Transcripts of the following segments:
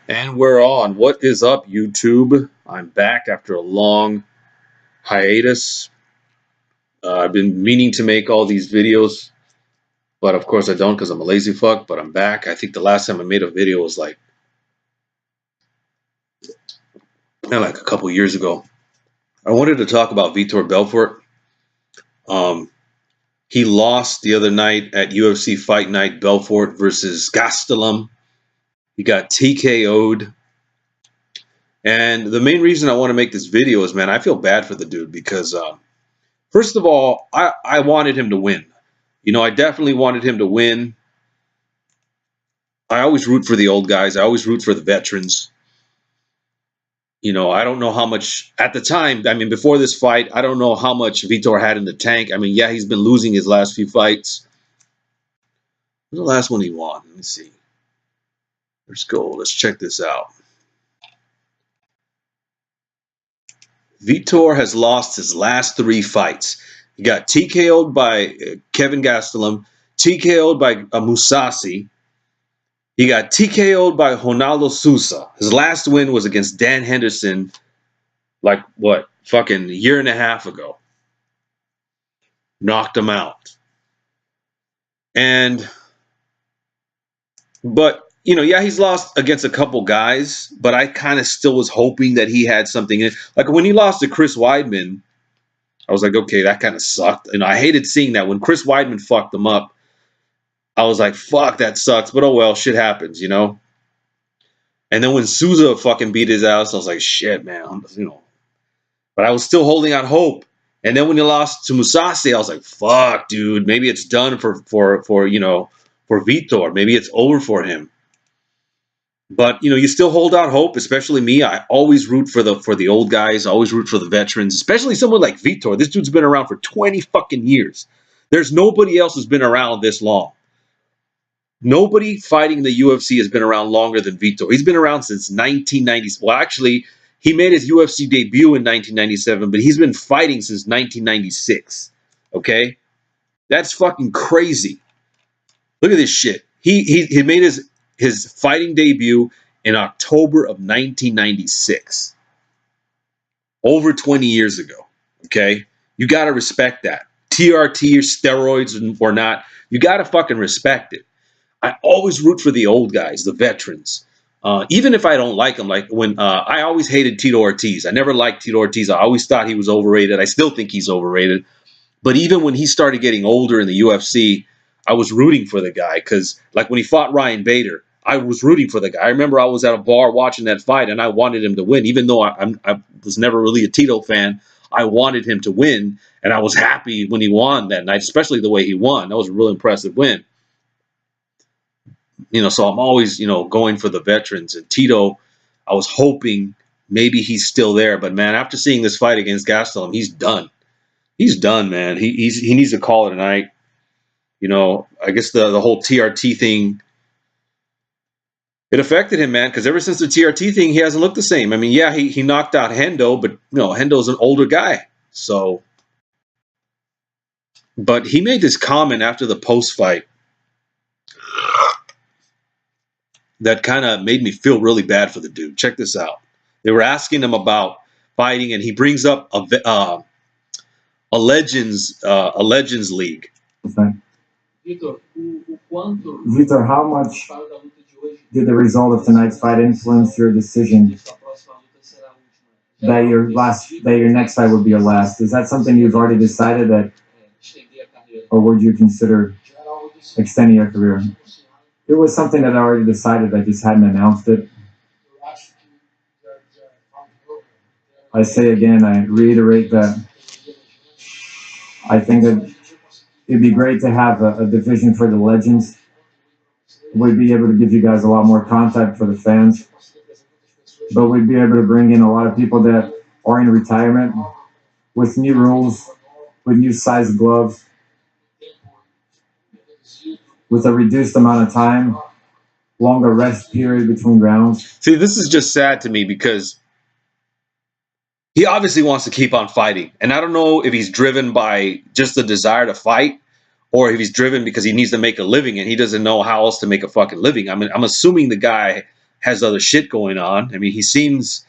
And we're on. What is up, YouTube? I'm back after a long hiatus. I've been meaning to make all these videos, but of course I don't because I'm a lazy fuck, but I'm back. I think the last time I made a video was like a couple years ago. I wanted to talk about Vitor Belfort. He lost the other night at UFC Fight Night, Belfort versus Gastelum. He got TKO'd. And the main reason I want to make this video is, man, I feel bad for the dude because, first of all, I wanted him to win. You know, I definitely wanted him to win. I always root for the old guys. I always root for the veterans. You know, I don't know how much, at the time, I mean, before this fight, I don't know how much Vitor had in the tank. I mean, yeah, he's been losing his last few fights. What's the last one he won? Let me see. Let's go. Let's check this out. Vitor has lost his last 3 fights. He got TKO'd by Kevin Gastelum, TKO'd by Musasi. He got TKO'd by Ronaldo Sousa. His last win was against Dan Henderson, like, what, fucking a year and a half ago. Knocked him out. But, you know, yeah, he's lost against a couple guys, but I kind of still was hoping that he had something in it. Like, when he lost to Chris Weidman, I was like, okay, that kind of sucked. And I hated seeing that. When Chris Weidman fucked him up, I was like, fuck, that sucks. But oh well, shit happens, you know? And then when Sousa fucking beat his ass, I was like, shit, man, you know. But I was still holding out hope. And then when he lost to Musasi, I was like, fuck, dude, maybe it's done for you know, for Vitor. Maybe it's over for him. But, you know, you still hold out hope, especially me. I always root for the old guys. I always root for the veterans, especially someone like Vitor. This dude's been around for 20 fucking years. There's nobody else who's been around this long. Nobody fighting the UFC has been around longer than Vitor. He's been around since 1990. Well, actually, he made his UFC debut in 1997, but he's been fighting since 1996. Okay? That's fucking crazy. Look at this shit. He made his fighting debut in October of 1996. Over 20 years ago. Okay? You got to respect that. TRT or steroids or not, you got to fucking respect it. I always root for the old guys, the veterans. Even if I don't like them, like when I always hated Tito Ortiz. I never liked Tito Ortiz. I always thought he was overrated. I still think he's overrated. But even when he started getting older in the UFC, I was rooting for the guy because, like, when he fought Ryan Bader, I was rooting for the guy. I remember I was at a bar watching that fight, and I wanted him to win. Even though I was never really a Tito fan, I wanted him to win, and I was happy when he won that night, especially the way he won. That was a real impressive win. You know, so I'm always, you know, going for the veterans. And Tito, I was hoping maybe he's still there. But, man, after seeing this fight against Gastelum, he's done. He's done, man. He needs to call it a night. You know, I guess the whole TRT thing, it affected him, man, because ever since the TRT thing, he hasn't looked the same. I mean, yeah, he knocked out Hendo, but, you know, Hendo's an older guy. So, but he made this comment after the post-fight that kind of made me feel really bad for the dude. Check this out. They were asking him about fighting, and he brings up a Legends League. Okay. Vitor, how much did the result of tonight's fight influence your decision that your next fight would be your last? Is that something you've already decided that, or would you consider extending your career? It was something that I already decided. I just hadn't announced it. I say again, I reiterate that I think that it'd be great to have a division for the legends. We'd be able to give you guys a lot more contact for the fans. But we'd be able to bring in a lot of people that are in retirement with new rules, with new size gloves, with a reduced amount of time, longer rest period between rounds. See, this is just sad to me because he obviously wants to keep on fighting. And I don't know if he's driven by just the desire to fight or if he's driven because he needs to make a living and he doesn't know how else to make a fucking living. I mean, I'm assuming the guy has other shit going on. I mean, he seems,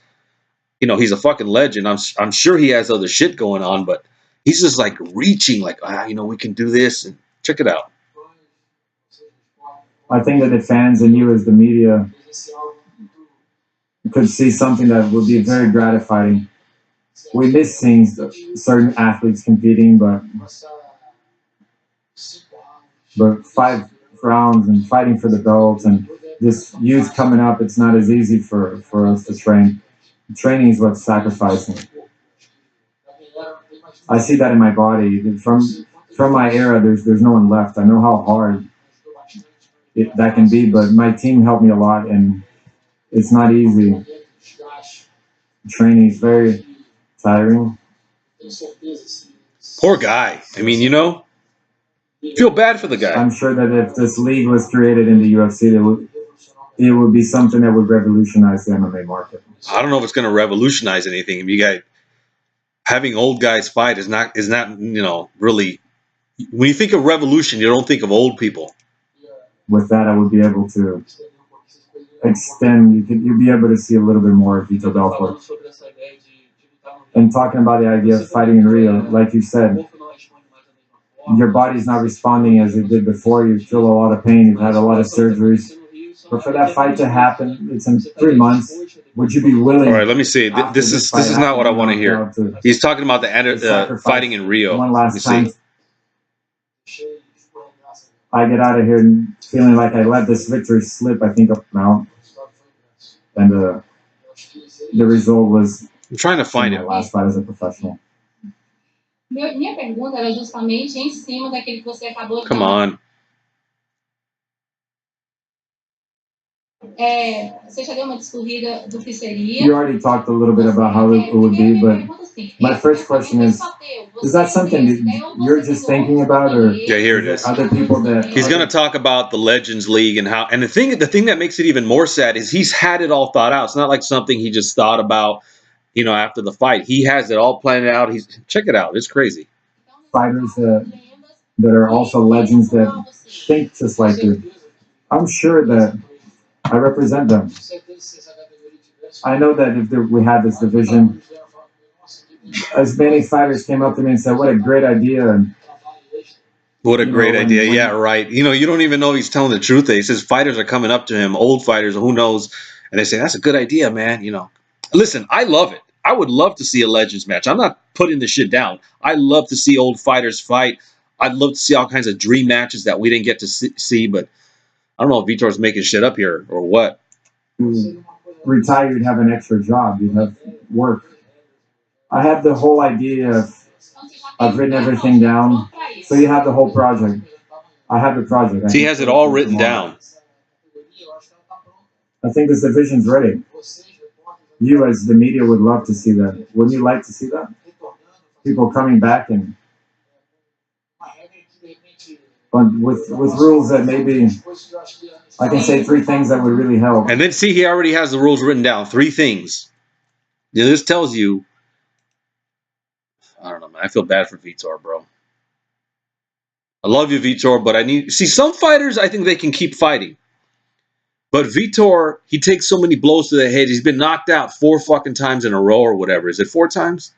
he's a fucking legend. I'm sure he has other shit going on, but he's just like reaching, like, we can do this and check it out. I think that the fans and you as the media could see something that would be very gratifying. We miss seeing certain athletes competing, but 5 rounds and fighting for the belts and this youth coming up, it's not as easy for us to train. Training is what's sacrificing. I see that in my body. From my era, there's no one left. I know how hard that can be, but my team helped me a lot, and it's not easy. Training is very tiring. Poor guy. I mean, feel bad for the guy. I'm sure that if this league was created in the UFC, it would be something that would revolutionize the MMA market. I don't know if it's going to revolutionize anything. You guys having old guys fight is not really. When you think of revolution, you don't think of old people. With that, I would be able to extend. You'd be able to see a little bit more of Vitor Belfort. And talking about the idea of fighting in Rio, like you said, your body's not responding as it did before. You feel a lot of pain. You've had a lot of surgeries. But for that fight to happen, it's in 3 months. Would you be willing? All right, let me see. This is not what I want to hear. He's talking about the fighting in Rio. One last time. I get out of here feeling like I let this victory slip. I think up now, and the result was. I'm trying to find it. Last fight as a professional. Minha pergunta era justamente em cima daquele que você acabou de Come on. Você já deu uma descorrida do que seria. You already talked a little bit about how it would be, but my first question is that something that you're just thinking about, or yeah, here it is. Other people that he's going to talk about the Legends League and how, and the thing that makes it even more sad is he's had it all thought out. It's not like something he just thought about, after the fight. He has it all planned out. Check it out. It's crazy. Fighters that are also legends that think just like you. I'm sure that I represent them. I know that if we had this division, as many fighters came up to me and said, "What a great idea!" What a great idea! Yeah, right. You don't even know he's telling the truth. He says fighters are coming up to him, old fighters, who knows, and they say, "That's a good idea, man." Listen, I love it. I would love to see a Legends match. I'm not putting this shit down. I love to see old fighters fight. I'd love to see all kinds of dream matches that we didn't get to see, but I don't know if Vitor's making shit up here or what. Retire, you'd have an extra job. You'd have work. I have the whole idea of, I've written everything down. So you have the whole project. I have the project. He has it all written down. I think this division's ready. You as the media would love to see that. Wouldn't you like to see that? People coming back and with rules that maybe I can say 3 things that would really help. And then see, he already has the rules written down. 3 things. This tells you. I don't know, man. I feel bad for Vitor, bro. I love you, Vitor, but some fighters, I think they can keep fighting. But Vitor, he takes so many blows to the head. He's been knocked out 4 fucking times in a row or whatever. Is it 4 times?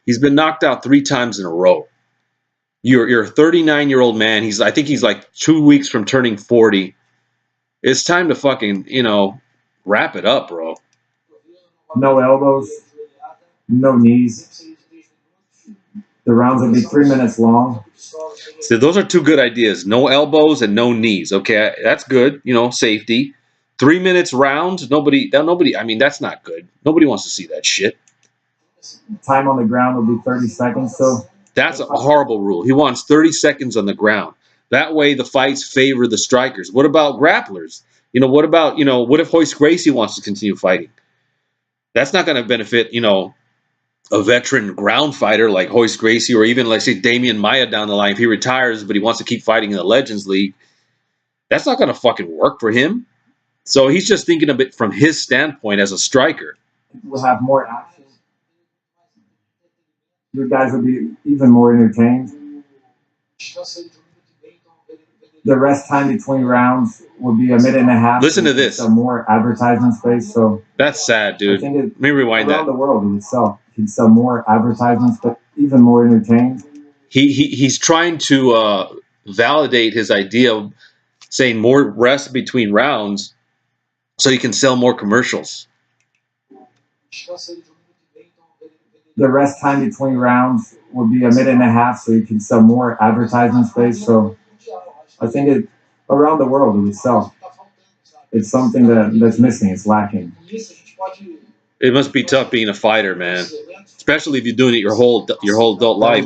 He's been knocked out 3 times in a row. You're a 39-year-old man. I think he's like 2 weeks from turning 40. It's time to fucking, wrap it up, bro. No elbows, no knees. The rounds will be 3 minutes long. So those are 2 good ideas. No elbows and no knees. Okay, that's good. Safety. 3 minutes round. Nobody. I mean, that's not good. Nobody wants to see that shit. Time on the ground will be 30 seconds. So that's a horrible rule. He wants 30 seconds on the ground. That way, the fights favor the strikers. What about grapplers? What about what if Royce Gracie wants to continue fighting? That's not going to benefit a veteran ground fighter like Royce Gracie, or even, let's say, Damian Maia down the line. If he retires, but he wants to keep fighting in the Legends League, that's not going to fucking work for him. So he's just thinking of it from his standpoint as a striker. We'll have more action. You guys will be even more entertained. The rest time between rounds would be a minute and a half. Listen so to this. Some more advertising space. So that's sad, dude. Let me rewind around that. the world, he'd sell more advertisements, but even more entertained. He's trying to validate his idea of saying more rest between rounds so he can sell more commercials. The rest time between rounds would be a minute and a half, so you can sell more advertising space. So I think around the world it would sell. It's something that's missing. It's lacking. It must be tough being a fighter, man, especially if you're doing it your whole adult life.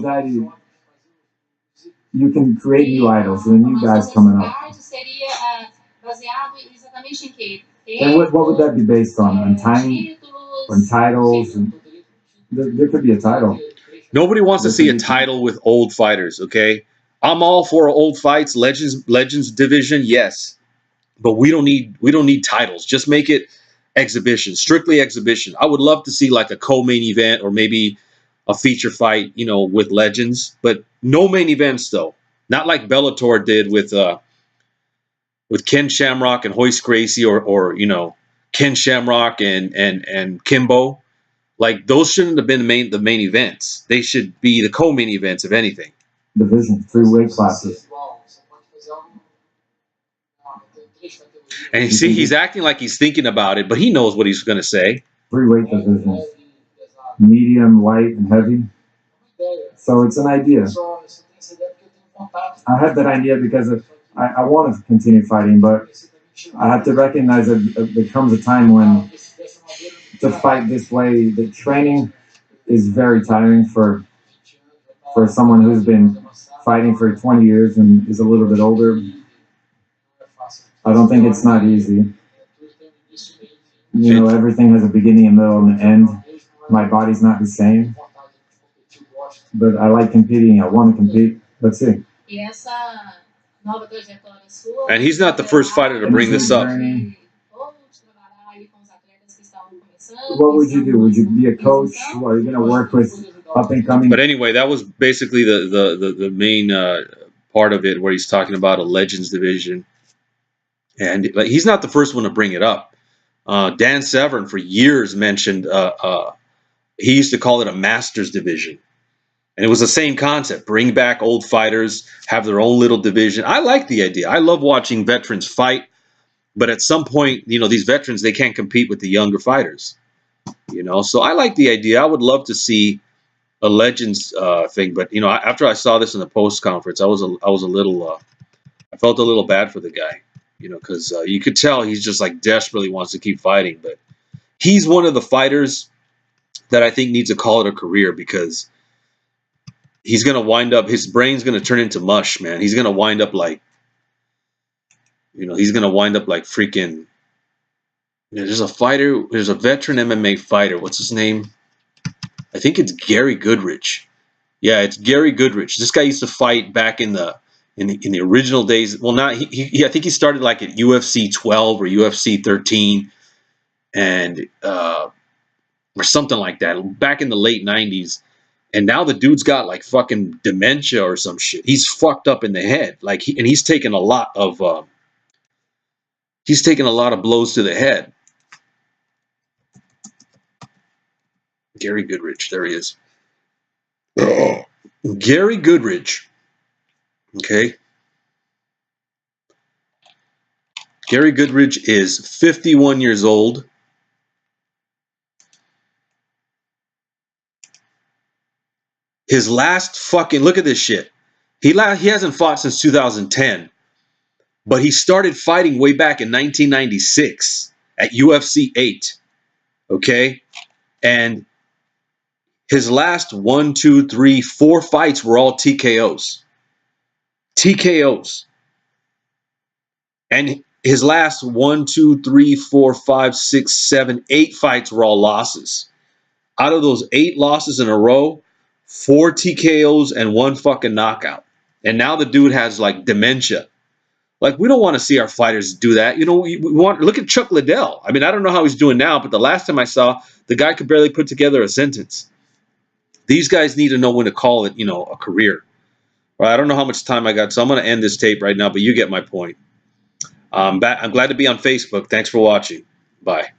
You can create new idols and new guys coming up. And what would that be based on? On timing? On titles? And there could be a title. Nobody wants to see a title with old fighters, okay? I'm all for old fights, legends division, yes. But we don't need titles. Just make it exhibition, strictly exhibition. I would love to see like a co-main event or maybe a feature fight, with legends, but no main events though. Not like Bellator did with Ken Shamrock and Hoist Gracie or Ken Shamrock and Kimbo. Like those shouldn't have been the main events. They should be the co-main events, if anything. Division, 3 weight classes. And you see, he's acting like he's thinking about it, but he knows what he's going to say. 3 weight divisions, medium, light, and heavy. So it's an idea. I had that idea because I want to continue fighting, but I have to recognize that there comes a time when to fight this way, the training is very tiring for someone who's been fighting for 20 years and is a little bit older. I don't think it's not easy. Everything has a beginning, a middle, and an end. My body's not the same. But I like competing. I want to compete. Let's see. And he's not the first fighter to bring this up. What would you do? Would you be a coach? Or are you going to work with up and coming? But anyway, that was basically the main part of it, where he's talking about a legends division. And he's not the first one to bring it up. Dan Severn for years mentioned he used to call it a masters division. And it was the same concept. Bring back old fighters, have their own little division. I like the idea. I love watching veterans fight. But at some point, these veterans, they can't compete with the younger fighters. So I like the idea. I would love to see a legends thing. But, after I saw this in the post conference, I was a little, I felt a little bad for the guy, because you could tell he's just like desperately wants to keep fighting. But he's one of the fighters that I think needs to call it a career, because he's going to wind up, his brain's going to turn into mush, man. He's going to wind up like, he's going to wind up like freaking, there's a veteran MMA fighter. What's his name? I think it's Gary Goodrich. Yeah, it's Gary Goodrich. This guy used to fight back in the original days. Well, not I think he started like at UFC 12 or UFC 13, and or something like that, back in the late 90s. And now the dude's got like fucking dementia or some shit. He's fucked up in the head. Like he's taken a lot of blows to the head. Gary Goodrich, there he is. Gary Goodrich. Okay. Gary Goodrich is 51 years old. His last fucking, look at this shit. He hasn't fought since 2010. But he started fighting way back in 1996 at UFC 8. Okay? And his last 1, 2, 3, 4 fights were all TKOs. TKOs. And his last 1, 2, 3, 4, 5, 6, 7, 8 fights were all losses. Out of those 8 losses in a row, 4 TKOs and 1 fucking knockout. And now the dude has like dementia. Like, we don't want to see our fighters do that. We want, look at Chuck Liddell. I mean, I don't know how he's doing now, but the last time I saw, the guy could barely put together a sentence. These guys need to know when to call it, a career. I don't know how much time I got, so I'm going to end this tape right now, but you get my point. I'm glad to be on Facebook. Thanks for watching. Bye.